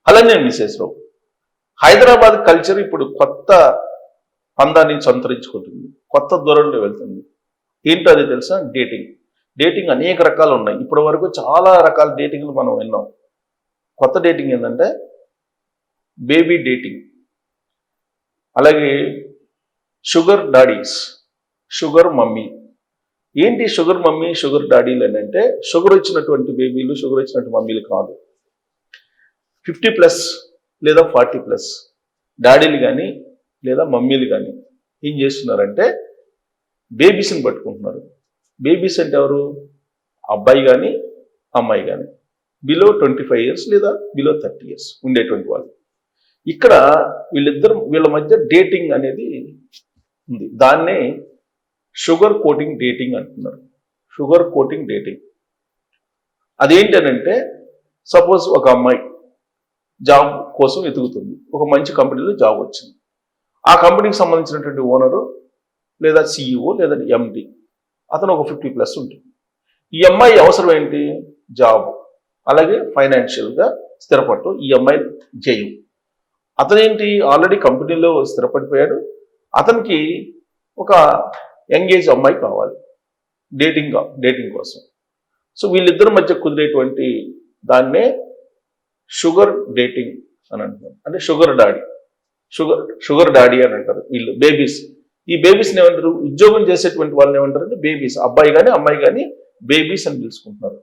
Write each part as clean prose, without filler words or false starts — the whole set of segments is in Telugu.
అలానే మిసెస్రావు. హైదరాబాద్ కల్చర్ ఇప్పుడు కొత్త పందాన్ని సంతరించుకుంటుంది, కొత్త దూరంలో వెళ్తుంది. ఏంటో అది తెలుసా? డేటింగ్. డేటింగ్ అనేక రకాలు ఉన్నాయి. ఇప్పటి వరకు చాలా రకాల డేటింగ్లు మనం విన్నాం. కొత్త డేటింగ్ ఏంటంటే బేబీ డేటింగ్, అలాగే షుగర్ డాడీస్, షుగర్ మమ్మీ. ఏంటి షుగర్ మమ్మీ, షుగర్ డాడీలు అని అంటే, షుగర్ వచ్చినటువంటి బేబీలు, షుగర్ వచ్చినటువంటి మమ్మీలు కాదు. 50+ లేదా 40+ డాడీలు కానీ లేదా మమ్మీలు కానీ ఏం చేస్తున్నారంటే బేబీస్ని పట్టుకుంటున్నారు. బేబీస్ అంటే ఎవరు? అబ్బాయి కానీ అమ్మాయి కానీ బిలో 25 years లేదా బిలో 30 years ఉండేటువంటి వాళ్ళు. ఇక్కడ వీళ్ళ మధ్య డేటింగ్ అనేది ఉంది. దాన్నే షుగర్ కోటింగ్ డేటింగ్ అంటున్నారు. షుగర్ కోటింగ్ డేటింగ్ అదేంటనంటే, సపోజ్ ఒక అమ్మాయి జాబ్ కోసం వెతుకుతుంది, ఒక మంచి కంపెనీలో జాబ్ వచ్చింది. ఆ కంపెనీకి సంబంధించినటువంటి ఓనరు లేదా సిఇఓ లేదా ఎండి, అతను ఒక 50+ ఉంటుంది. ఈ అమ్మాయి అవసరం ఏంటి? జాబ్, అలాగే ఫైనాన్షియల్గా స్థిరపడటం ఈ అమ్మాయి జయం. అతనేంటి, ఆల్రెడీ కంపెనీలో స్థిరపడిపోయాడు. అతనికి ఒక యంగేజ్ అమ్మాయి కావాలి డేటింగ్ కోసం. సో వీళ్ళిద్దరి మధ్య కుదిరేటువంటి దాన్నే షుగర్ డేటింగ్ అని అంటున్నారు. అంటే షుగర్ డాడీ అని అంటారు వీళ్ళు బేబీస్. ఈ బేబీస్ని ఏమంటారు? ఉద్యోగం చేసేటువంటి వాళ్ళని ఏమంటారు అంటే బేబీస్. అబ్బాయి కానీ అమ్మాయి కానీ బేబీస్ అని పిలుచుకుంటున్నారు.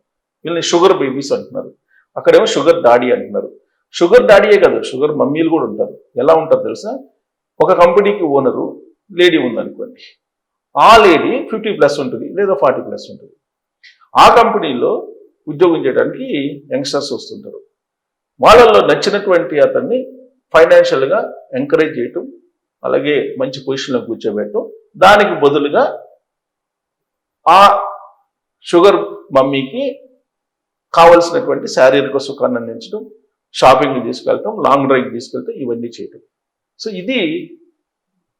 వీళ్ళని షుగర్ బేబీస్ అంటున్నారు. అక్కడేమో షుగర్ డాడీ అంటున్నారు. షుగర్ డాడీయే కాదు, షుగర్ మమ్మీలు కూడా ఉంటారు. ఎలా ఉంటారు తెలుసా? ఒక కంపెనీకి ఓనరు లేడీ ఉందనుకోండి, ఆ లేడీ 50+ ఉంటుంది లేదా 40+ ఉంటుంది. ఆ కంపెనీలో ఉద్యోగం చేయడానికి యంగ్స్టర్స్ వస్తుంటారు. వాళ్ళల్లో నచ్చినటువంటి అతన్ని ఫైనాన్షియల్గా ఎంకరేజ్ చేయటం, అలాగే మంచి పొజిషన్లో కూర్చోబెట్టడం, దానికి బదులుగా ఆ షుగర్ మమ్మీకి కావలసినటువంటి శారీరక సుఖాన్ని అందించడం, షాపింగ్ తీసుకెళ్ళటం, లాంగ్ డ్రైవ్ తీసుకెళ్ళటం, ఇవన్నీ చేయటం. సో ఇది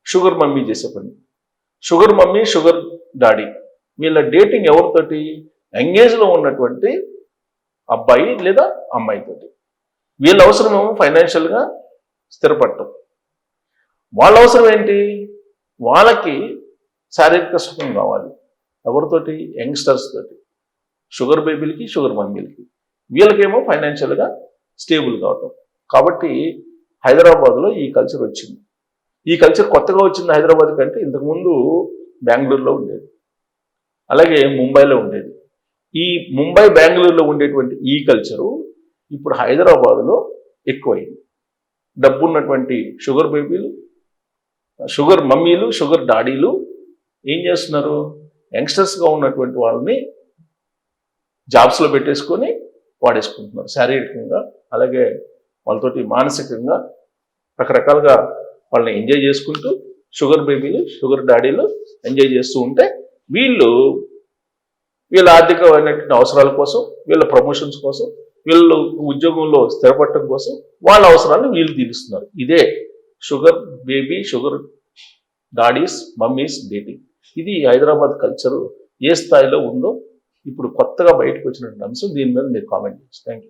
షుగర్ మమ్మీ చేసే పని. షుగర్ మమ్మీ, షుగర్ డాడీ వీళ్ళ డేటింగ్ ఎవరితోటి? యంగేజ్లో ఉన్నటువంటి అబ్బాయి లేదా అమ్మాయితోటి. వీళ్ళ అవసరం ఏమో ఫైనాన్షియల్గా స్థిరపడటం. వాళ్ళ అవసరం ఏంటి? వాళ్ళకి శారీరక సుఖం కావాలి. ఎవరితోటి? యంగ్స్టర్స్ తోటి, షుగర్ బేబీలకి, షుగర్ మమ్మీలకి. వీళ్ళకేమో ఫైనాన్షియల్గా స్టేబుల్ కావటం. కాబట్టి హైదరాబాద్లో ఈ కల్చర్ వచ్చింది. ఈ కల్చర్ కొత్తగా వచ్చింది హైదరాబాద్ కంటే. ఇంతకుముందు బెంగళూరులో ఉండేది, అలాగే ముంబైలో ఉండేది. ఈ ముంబై, బెంగళూరులో ఉండేటువంటి ఈ కల్చరు ఇప్పుడు హైదరాబాద్లో ఎక్కువైంది. డబ్బున్నటువంటి షుగర్ బేబీలు, షుగర్ మమ్మీలు, షుగర్ డాడీలు ఏం చేస్తున్నారు? యంగ్స్టర్స్గా ఉన్నటువంటి వాళ్ళని జాబ్స్లో పెట్టేసుకొని వాడేసుకుంటున్నారు శారీరకంగా, అలాగే వాళ్ళతోటి మానసికంగా రకరకాలుగా వాళ్ళని ఎంజాయ్ చేసుకుంటూ షుగర్ బేబీలు, షుగర్ డాడీలు ఎంజాయ్ చేస్తూ ఉంటే వీళ్ళ ఆర్థికమైనటువంటి అవసరాల కోసం, వీళ్ళ ప్రమోషన్స్ కోసం, వీళ్ళు ఉద్యోగంలో స్థిరపడటం కోసం వాళ్ళ అవసరాలను వీళ్ళు తీరుస్తున్నారు. ఇదే sugar baby, sugar daddies, mummies dating. ఇది హైదరాబాద్ కల్చరు ఏ స్థాయిలో ఉందో ఇప్పుడు కొత్తగా బయటకు వచ్చినటువంటి అంశం. దీని మీద మీరు కామెంట్ చేయండి. Thank you.